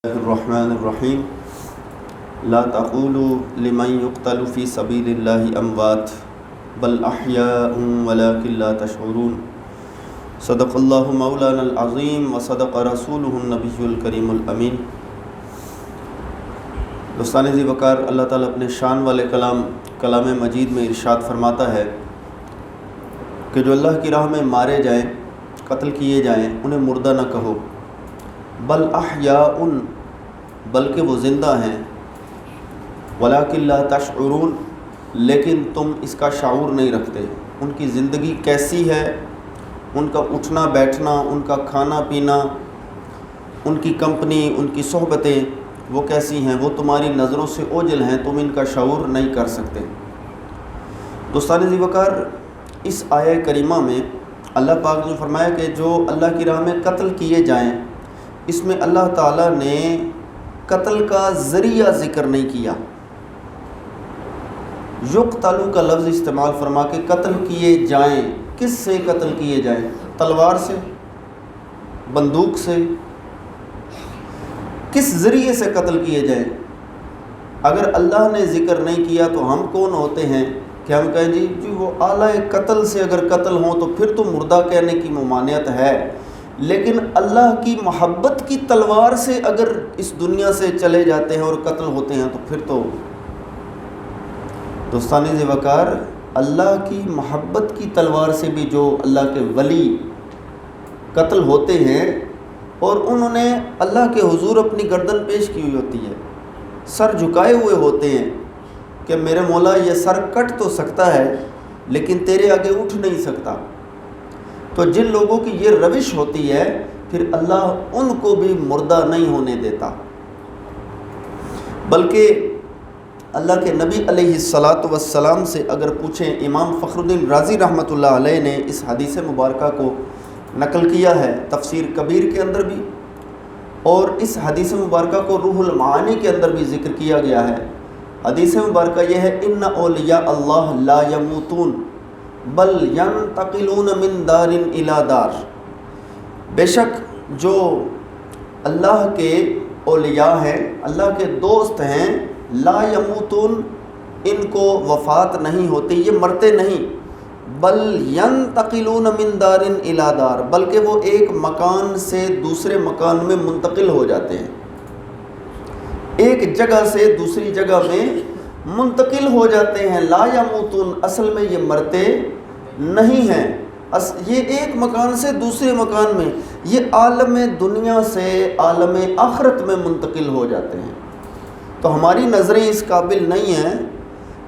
الرحمن الرحیم لا تقولوا لمن يقتل في سبيل الله اموات بل احیاء ولكن لا تشعرون صدق اللہ مولانا العظیم وصدق رسولہ النبی الکریم الامین۔ دوستان ذی وقار، اللہ تعالیٰ اپنے شان والے کلام مجید میں ارشاد فرماتا ہے کہ جو اللہ کی راہ میں مارے جائیں، قتل کیے جائیں، انہیں مردہ نہ کہو، بل احیاء، بلکہ وہ زندہ ہیں، ولیکن لا تشعرون، لیکن تم اس کا شعور نہیں رکھتے۔ ان کی زندگی کیسی ہے، ان کا اٹھنا بیٹھنا، ان کا کھانا پینا، ان کی کمپنی، ان کی صحبتیں وہ کیسی ہیں، وہ تمہاری نظروں سے اوجھل ہیں، تم ان کا شعور نہیں کر سکتے۔ دوستان ذی وقار، اس آیہ کریمہ میں اللہ پاک نے فرمایا کہ جو اللہ کی راہ میں قتل کیے جائیں، اس میں اللہ تعالیٰ نے قتل کا ذریعہ ذکر نہیں کیا۔ یقتلوا کا لفظ استعمال فرما کے قتل کیے جائیں، کس سے قتل کیے جائیں؟ تلوار سے، بندوق سے، کس ذریعے سے قتل کیے جائیں؟ اگر اللہ نے ذکر نہیں کیا تو ہم کون ہوتے ہیں کہ ہم کہیں جی وہ اعلیٰ قتل سے اگر قتل ہوں تو پھر تو مردہ کہنے کی ممانعت ہے، لیکن اللہ کی محبت کی تلوار سے اگر اس دنیا سے چلے جاتے ہیں اور قتل ہوتے ہیں تو پھر تو دوستان ذی وقار، اللہ کی محبت کی تلوار سے بھی جو اللہ کے ولی قتل ہوتے ہیں اور انہوں نے اللہ کے حضور اپنی گردن پیش کی ہوئی ہوتی ہے، سر جھکائے ہوئے ہوتے ہیں کہ میرے مولا یہ سر کٹ تو سکتا ہے لیکن تیرے آگے اٹھ نہیں سکتا۔ تو جن لوگوں کی یہ روش ہوتی ہے پھر اللہ ان کو بھی مردہ نہیں ہونے دیتا، بلکہ اللہ کے نبی علیہ الصلاۃ سے اگر پوچھیں، امام فخر الدین رازی رحمۃ اللہ علیہ نے اس حدیث مبارکہ کو نقل کیا ہے تفسیر کبیر کے اندر بھی، اور اس حدیث مبارکہ کو روح المعانی کے اندر بھی ذکر کیا گیا ہے۔ حدیث مبارکہ یہ ہے، ان اولیاء اللہ لا یموتون بل ینتقلون من دار الی دار، بے شک جو اللہ کے اولیاء ہیں، اللہ کے دوست ہیں، لا یموتون، ان کو وفات نہیں ہوتی، یہ مرتے نہیں، بل ینتقلون من دار الی دار، بلکہ وہ ایک مکان سے دوسرے مکان میں منتقل ہو جاتے ہیں، ایک جگہ سے دوسری جگہ میں منتقل ہو جاتے ہیں۔ لا یموتون، اصل میں یہ مرتے نہیں ہیں، یہ ایک مکان سے دوسرے مکان میں، یہ عالم دنیا سے عالم آخرت میں منتقل ہو جاتے ہیں۔ تو ہماری نظریں اس قابل نہیں ہیں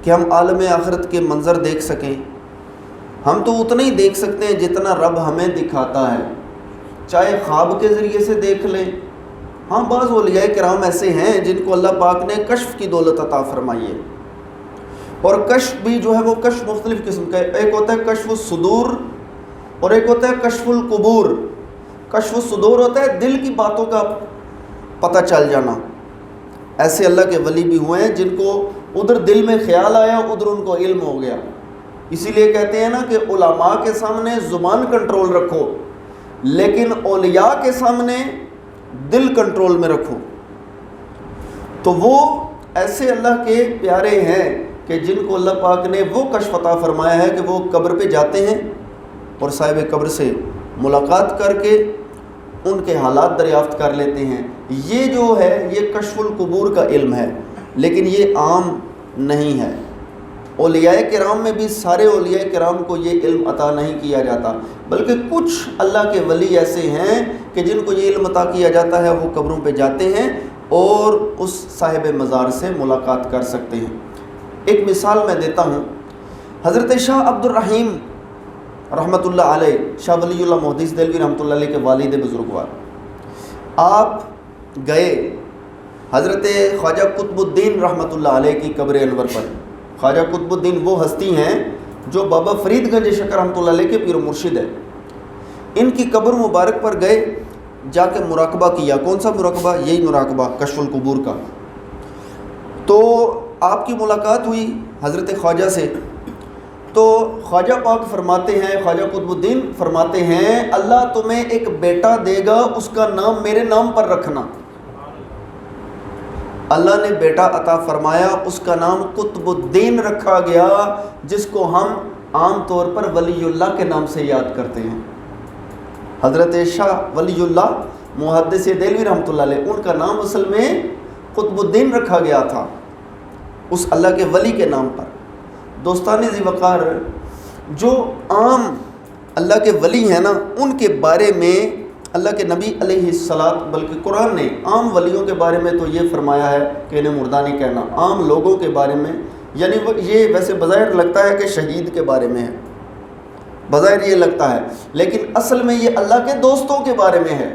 کہ ہم عالم آخرت کے منظر دیکھ سکیں، ہم تو اتنا ہی دیکھ سکتے ہیں جتنا رب ہمیں دکھاتا ہے، چاہے خواب کے ذریعے سے دیکھ لیں۔ ہاں، بعض اولیاء کرام ایسے ہیں جن کو اللہ پاک نے کشف کی دولت عطا فرمائی ہے، اور کشف بھی جو ہے وہ کشف مختلف قسم کا ہے، ایک ہوتا ہے کشف الصدور اور ایک ہوتا ہے کشف القبور۔ کشف الصدور ہوتا ہے دل کی باتوں کا پتہ چل جانا، ایسے اللہ کے ولی بھی ہوئے ہیں جن کو ادھر دل میں خیال آیا، ادھر ان کو علم ہو گیا۔ اسی لیے کہتے ہیں نا کہ علماء کے سامنے زبان کنٹرول رکھو، لیکن اولیاء کے سامنے دل کنٹرول میں رکھو۔ تو وہ ایسے اللہ کے پیارے ہیں کہ جن کو اللہ پاک نے وہ کشف عطا فرمایا ہے کہ وہ قبر پہ جاتے ہیں اور صاحب قبر سے ملاقات کر کے ان کے حالات دریافت کر لیتے ہیں۔ یہ جو ہے یہ کشف القبور کا علم ہے، لیکن یہ عام نہیں ہے۔ اولیاء کرام میں بھی سارے اولیاء کرام کو یہ علم عطا نہیں کیا جاتا، بلکہ کچھ اللہ کے ولی ایسے ہیں کہ جن کو یہ علم عطا کیا جاتا ہے، وہ قبروں پہ جاتے ہیں اور اس صاحب مزار سے ملاقات کر سکتے ہیں۔ ایک مثال میں دیتا ہوں، حضرت شاہ عبد الرحیم رحمۃ اللہ علیہ، شاہ ولی اللہ محدث دہلوی رحمۃ اللہ علیہ کے والد بزرگوار، آپ گئے حضرت خواجہ قطب الدین رحمۃ اللہ علیہ کی قبر انور پر۔ خواجہ قطب الدین وہ ہستی ہیں جو بابا فرید گنج شکر رحمۃ اللہ علیہ کے پیر و مرشد ہے۔ ان کی قبر مبارک پر گئے، جا کے مراقبہ کیا۔ کون سا مراقبہ؟ یہی مراقبہ کشف القبور کا۔ تو آپ کی ملاقات ہوئی حضرت خواجہ سے، تو خواجہ پاک فرماتے ہیں، خواجہ قطب الدین فرماتے ہیں، اللہ تمہیں ایک بیٹا دے گا، اس کا نام میرے نام پر رکھنا۔ اللہ نے بیٹا عطا فرمایا، اس کا نام قطب الدین رکھا گیا، جس کو ہم عام طور پر ولی اللہ کے نام سے یاد کرتے ہیں۔ حضرت شاہ ولی اللہ محدث دہلوی رحمۃ اللہ علیہ، ان کا نام اصل میں قطب الدین رکھا گیا تھا اس اللہ کے ولی کے نام پر۔ دوستان ذی وقار، جو عام اللہ کے ولی ہیں نا، ان کے بارے میں اللہ کے نبی علیہ السلام، بلکہ قرآن نے عام ولیوں کے بارے میں تو یہ فرمایا ہے کہ انہیں مردہ نہیں کہنا، عام لوگوں کے بارے میں، یعنی یہ ویسے بظاہر لگتا ہے کہ شہید کے بارے میں ہے، بظاہر یہ لگتا ہے، لیکن اصل میں یہ اللہ کے دوستوں کے بارے میں ہے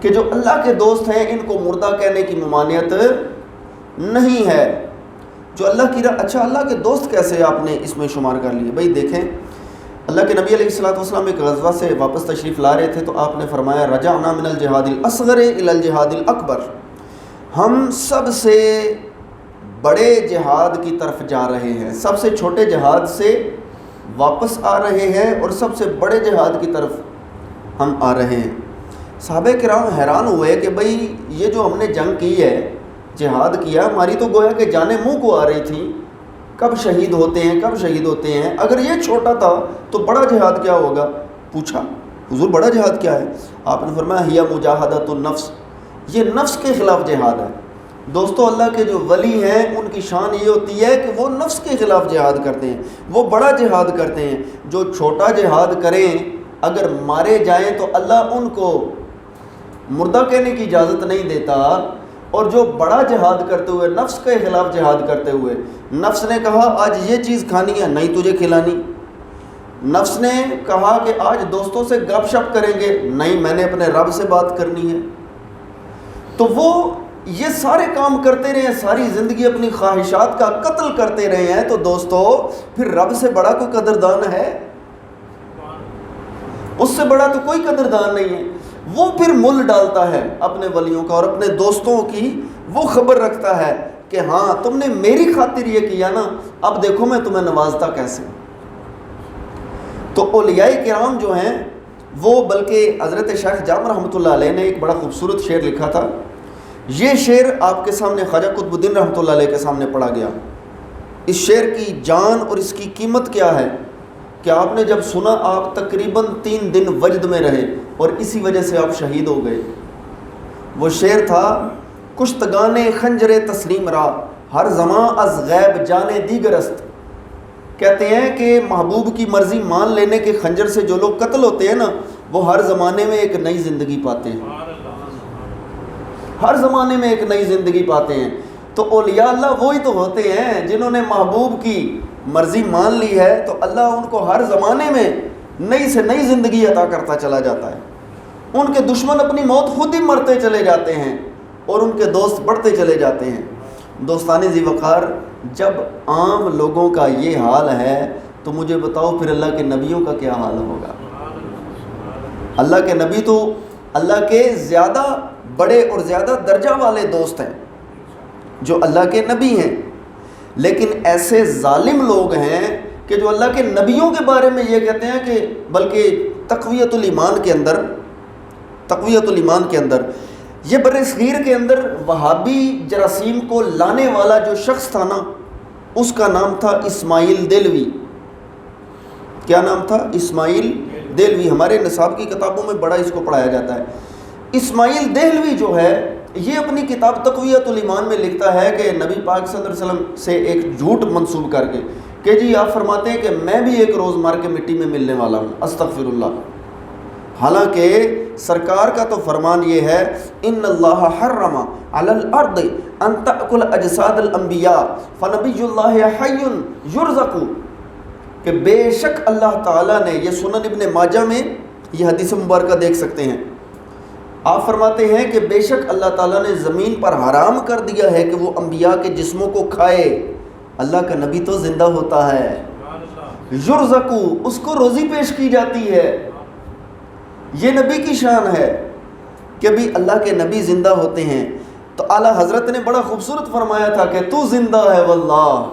کہ جو اللہ کے دوست ہیں ان کو مردہ کہنے کی ممانعت نہیں ہے۔ جو اللہ کی اچھا اللہ کے دوست کیسے آپ نے اس میں شمار کر لیے؟ بھائی دیکھیں، اللہ کے نبی علیہ السلام ایک غزوہ سے واپس تشریف لا رہے تھے تو آپ نے فرمایا رجعنا من الجہاد الاصغر الی الجہاد الاکبر، ہم سب سے بڑے جہاد کی طرف جا رہے ہیں، سب سے چھوٹے جہاد سے واپس آ رہے ہیں اور سب سے بڑے جہاد کی طرف ہم آ رہے ہیں۔ صحابہ کرام حیران ہوئے کہ بھئی یہ جو ہم نے جنگ کی ہے، جہاد کیا، ہماری تو گویا کہ جانیں منہ کو آ رہی تھی، کب شہید ہوتے ہیں، کب شہید ہوتے ہیں، اگر یہ چھوٹا تھا تو بڑا جہاد کیا ہوگا؟ پوچھا حضور بڑا جہاد کیا ہے؟ آپ نے فرمایا ہی مجاہدۃ النفس، یہ نفس کے خلاف جہاد ہے۔ دوستو اللہ کے جو ولی ہیں ان کی شان یہ ہوتی ہے کہ وہ نفس کے خلاف جہاد کرتے ہیں، وہ بڑا جہاد کرتے ہیں۔ جو چھوٹا جہاد کریں اگر مارے جائیں تو اللہ ان کو مردہ کہنے کی اجازت نہیں دیتا، اور جو بڑا جہاد کرتے ہوئے نفس کے خلاف جہاد کرتے ہوئے، نفس نے کہا آج یہ چیز کھانی ہے، نہیں تجھے کھلانی، نفس نے کہا کہ آج دوستوں سے گپ شپ کریں گے، نہیں میں نے اپنے رب سے بات کرنی ہے، تو وہ یہ سارے کام کرتے رہے ہیں، ساری زندگی اپنی خواہشات کا قتل کرتے رہے ہیں، تو دوستو پھر رب سے بڑا کوئی قدردان ہے؟ اس سے بڑا تو کوئی قدردان نہیں ہے۔ وہ پھر مل ڈالتا ہے اپنے ولیوں کا اور اپنے دوستوں کی، وہ خبر رکھتا ہے کہ ہاں تم نے میری خاطر یہ کیا نا، اب دیکھو میں تمہیں نوازتا کیسے۔ تو اولیاء کرام جو ہیں وہ، بلکہ حضرت شیخ جام رحمۃ اللہ علیہ نے ایک بڑا خوبصورت شعر لکھا تھا، یہ شعر آپ کے سامنے خواجہ قطب الدین رحمۃ اللہ علیہ کے سامنے پڑھا گیا۔ اس شعر کی جان اور اس کی قیمت کیا ہے کہ آپ نے جب سنا آپ تقریباً 3 دن وجد میں رہے اور اسی وجہ سے آپ شہید ہو گئے۔ وہ شعر تھا کشتگان خنجر تسلیم را، ہر زماں از غیب جانے دیگر است۔ کہتے ہیں کہ محبوب کی مرضی مان لینے کے خنجر سے جو لوگ قتل ہوتے ہیں نا، وہ ہر زمانے میں ایک نئی زندگی پاتے ہیں، ہر زمانے میں ایک نئی زندگی پاتے ہیں۔ تو اولیاء اللہ وہی تو ہوتے ہیں جنہوں نے محبوب کی مرضی مان لی ہے، تو اللہ ان کو ہر زمانے میں نئی سے نئی زندگی عطا کرتا چلا جاتا ہے۔ ان کے دشمن اپنی موت خود ہی مرتے چلے جاتے ہیں اور ان کے دوست بڑھتے چلے جاتے ہیں۔ دوستان ذی وقار، جب عام لوگوں کا یہ حال ہے تو مجھے بتاؤ پھر اللہ کے نبیوں کا کیا حال ہوگا؟ اللہ کے نبی تو اللہ کے زیادہ بڑے اور زیادہ درجہ والے دوست ہیں جو اللہ کے نبی ہیں، لیکن ایسے ظالم لوگ ہیں کہ جو اللہ کے نبیوں کے بارے میں یہ کہتے ہیں کہ بلکہ تقویت الایمان کے اندر یہ برصغیر کے اندر وہابی جراثیم کو لانے والا جو شخص تھا نا، اس کا نام تھا اسماعیل دہلوی۔ کیا نام تھا؟ اسماعیل دہلوی۔ ہمارے نصاب کی کتابوں میں بڑا اس کو پڑھایا جاتا ہے۔ اسماعیل دہلوی جو ہے یہ اپنی کتاب تقویت الایمان میں لکھتا ہے کہ نبی پاک صلی اللہ علیہ وسلم سے ایک جھوٹ منسوب کر کے کہ جی آپ فرماتے ہیں کہ میں بھی ایک روز مر کے مٹی میں ملنے والا ہوں، استغفر اللہ۔ حالانکہ سرکار کا تو فرمان یہ ہے ان اللہ حرم علی الارض ان تأکل اجساد الانبیاء فنبی اللہ حی یرزق، کہ بے شک اللہ تعالیٰ نے، یہ سنن ابن ماجہ میں یہ حدیث مبارکہ دیکھ سکتے ہیں، آپ فرماتے ہیں کہ بے شک اللہ تعالیٰ نے زمین پر حرام کر دیا ہے کہ وہ انبیاء کے جسموں کو کھائے۔ اللہ کا نبی تو زندہ ہوتا ہے، یرزقو، اس کو روزی پیش کی جاتی ہے۔ یہ نبی کی شان ہے کہ بھی اللہ کے نبی زندہ ہوتے ہیں۔ تو اعلیٰ حضرت نے بڑا خوبصورت فرمایا تھا کہ تو زندہ ہے واللہ،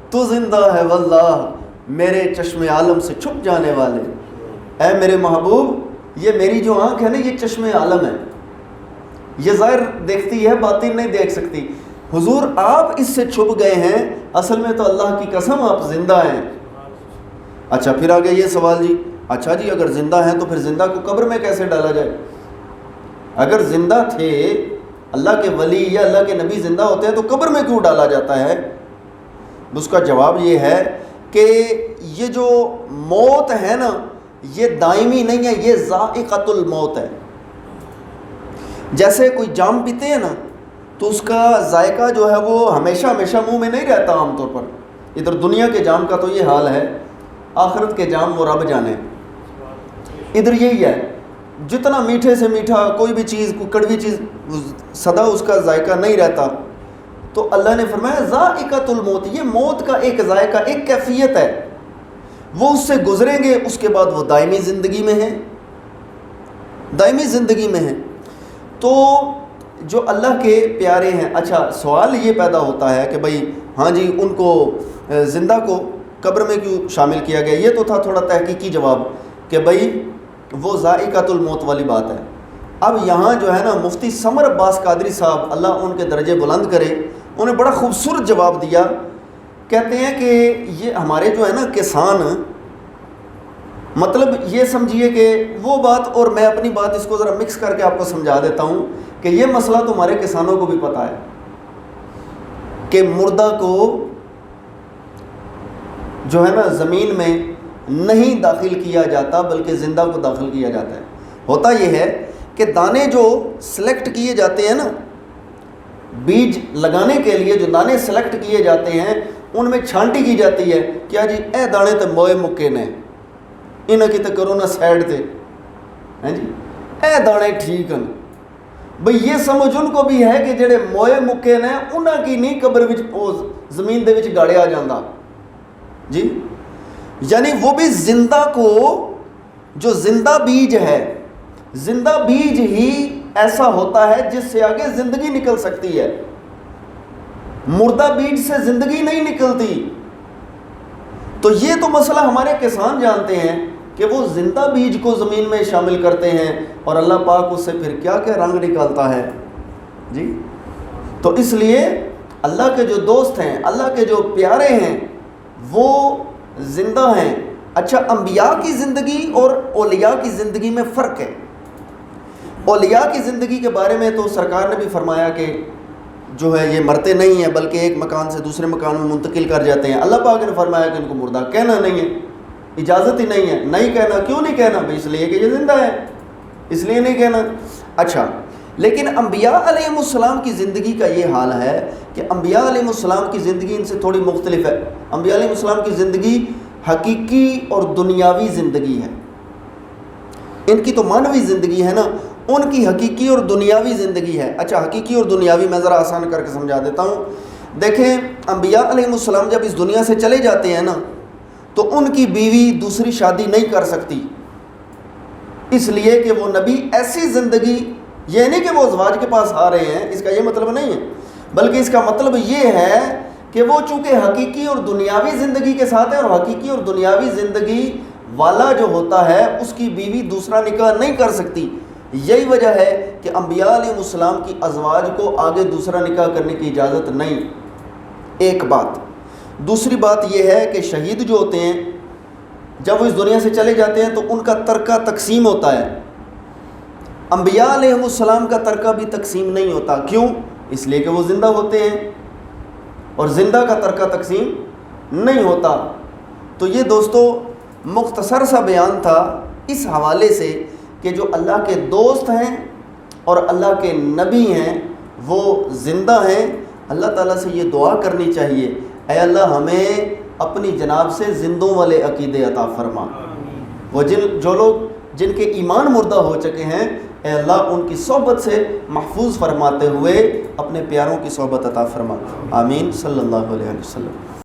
تو زندہ ہے واللہ، میرے چشم عالم سے چھپ جانے والے، اے میرے محبوب، یہ میری جو آنکھ ہے نا یہ چشم عالم ہے، یہ ظاہر دیکھتی ہے، باطن نہیں دیکھ سکتی. حضور آپ اس سے چھپ گئے ہیں، اصل میں تو اللہ کی قسم آپ زندہ ہیں. اچھا پھر آگے یہ سوال جی، اچھا جی اگر زندہ ہیں تو پھر زندہ کو قبر میں کیسے ڈالا جائے؟ اگر زندہ تھے، اللہ کے ولی یا اللہ کے نبی زندہ ہوتے ہیں تو قبر میں کیوں ڈالا جاتا ہے؟ اس کا جواب یہ ہے کہ یہ جو موت ہے نا، یہ دائمی نہیں ہے، یہ ذائقۃ الموت ہے. جیسے کوئی جام پیتے ہیں نا تو اس کا ذائقہ جو ہے وہ ہمیشہ منہ میں نہیں رہتا عام طور پر. ادھر دنیا کے جام کا تو یہ حال ہے، آخرت کے جام وہ رب جانے. ادھر یہی ہے، جتنا میٹھے سے میٹھا کوئی بھی چیز، کوئی کڑوی چیز، سدا اس کا ذائقہ نہیں رہتا. تو اللہ نے فرمایا ذائقۃ الموت، یہ موت کا ایک ذائقہ، ایک کیفیت ہے. وہ اس سے گزریں گے، اس کے بعد وہ دائمی زندگی میں ہیں، دائمی زندگی میں ہیں. تو جو اللہ کے پیارے ہیں، اچھا سوال یہ پیدا ہوتا ہے کہ بھائی ہاں جی ان کو زندہ کو قبر میں کیوں شامل کیا گیا؟ یہ تو تھا تھوڑا تحقیقی جواب کہ بھائی وہ ذائقۃ الموت والی بات ہے. اب یہاں جو ہے نا مفتی سمر عباس قادری صاحب اللہ ان کے درجے بلند کرے، انہوں نے بڑا خوبصورت جواب دیا. کہتے ہیں کہ یہ ہمارے جو ہے نا کسان، مطلب یہ سمجھیے کہ وہ بات اور میں اپنی بات اس کو ذرا مکس کر کے آپ کو سمجھا دیتا ہوں کہ یہ مسئلہ تو ہمارے کسانوں کو بھی پتہ ہے کہ مردہ کو جو ہے نا زمین میں نہیں داخل کیا جاتا بلکہ زندہ کو داخل کیا جاتا ہے. ہوتا یہ ہے کہ دانے جو سلیکٹ کیے جاتے ہیں نا، بیج لگانے کے لیے جو دانے سلیکٹ کیے جاتے ہیں ان میں چھانٹی کی جاتی ہے. کیا جی اے دانے تے موئے مکے نے، انہاں کی تے کرو نا سائڈ تے، ہیں جی اے دانے ٹھیک ہیں. بھئی یہ سمجھ ان کو بھی ہے کہ جڑے موئے مکے نے انہاں کی نہیں قبر وچ زمین دے وچ گاڑیا جاندا جی. یعنی وہ بھی زندہ کو، جو زندہ بیج ہے، زندہ بیج ہی ایسا ہوتا ہے جس سے آگے زندگی نکل سکتی ہے. مردہ بیج سے زندگی نہیں نکلتی. تو یہ تو مسئلہ ہمارے کسان جانتے ہیں کہ وہ زندہ بیج کو زمین میں شامل کرتے ہیں اور اللہ پاک اس سے پھر کیا کیا رنگ نکالتا ہے جی. تو اس لیے اللہ کے جو دوست ہیں، اللہ کے جو پیارے ہیں، وہ زندہ ہیں. اچھا انبیاء کی زندگی اور اولیاء کی زندگی میں فرق ہے. اولیاء کی زندگی کے بارے میں تو سرکار نے بھی فرمایا کہ جو ہے یہ مرتے نہیں ہیں بلکہ ایک مکان سے دوسرے مکان میں منتقل کر جاتے ہیں. اللہ پاک نے فرمایا کہ ان کو مردہ کہنا نہیں ہے، اجازت ہی نہیں ہے. نہیں کہنا، کیوں نہیں کہنا؟ اس لیے کہ یہ زندہ ہے، اس لیے نہیں کہنا. اچھا لیکن انبیاء علیہ السلام کی زندگی کا یہ حال ہے کہ انبیاء علیہ السلام کی زندگی ان سے تھوڑی مختلف ہے. انبیاء علیہ السلام کی زندگی حقیقی اور دنیاوی زندگی ہے. ان کی تو معنوی زندگی ہے نا، ان کی حقیقی اور دنیاوی زندگی ہے. اچھا حقیقی اور دنیاوی میں ذرا آسان کر کے سمجھا دیتا ہوں. دیکھیں انبیاء علیہ السلام جب اس دنیا سے چلے جاتے ہیں نا تو ان کی بیوی دوسری شادی نہیں کر سکتی، اس لیے کہ وہ نبی ایسی زندگی، یہ نہیں کہ وہ ازواج کے پاس آ رہے ہیں، اس کا یہ مطلب نہیں ہے، بلکہ اس کا مطلب یہ ہے کہ وہ چونکہ حقیقی اور دنیاوی زندگی کے ساتھ ہے، اور حقیقی اور دنیاوی زندگی والا جو ہوتا ہے اس کی بیوی دوسرا نکاح نہیں کر سکتی. یہی وجہ ہے کہ انبیاء علیہ السلام کی ازواج کو آگے دوسرا نکاح کرنے کی اجازت نہیں. ایک بات. دوسری بات یہ ہے کہ شہید جو ہوتے ہیں جب وہ اس دنیا سے چلے جاتے ہیں تو ان کا ترکہ تقسیم ہوتا ہے. انبیاء علیہ السلام کا ترکہ بھی تقسیم نہیں ہوتا. کیوں؟ اس لیے کہ وہ زندہ ہوتے ہیں اور زندہ کا ترکہ تقسیم نہیں ہوتا. تو یہ دوستو مختصر سا بیان تھا اس حوالے سے کہ جو اللہ کے دوست ہیں اور اللہ کے نبی ہیں وہ زندہ ہیں. اللہ تعالیٰ سے یہ دعا کرنی چاہیے، اے اللہ ہمیں اپنی جناب سے زندوں والے عقیدے عطا فرما. وہ جو لوگ جن کے ایمان مردہ ہو چکے ہیں، اے اللہ ان کی صحبت سے محفوظ فرماتے ہوئے اپنے پیاروں کی صحبت عطا فرما. آمین. صلی اللہ علیہ وسلم.